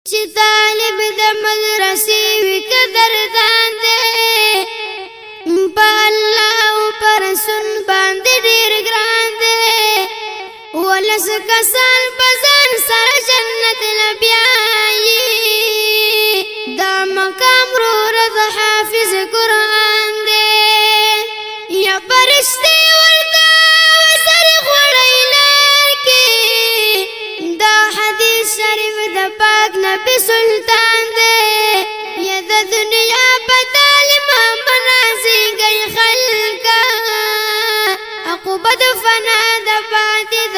چې طالب د مدرسې وي قدردان دی په الله او پر رسول باندې ډېر ګران دی ولس کسان په ځان سره جنت لبیایي دا مقام روره د حافظ قرآن دی یا فرشتې ورته وزرې غوړی لار کې دا حدیث شریف د پاک نبی سلطان دی یا د دنیا په تعلیم منازې گئی خلکا عقوبت فنا د پاتې د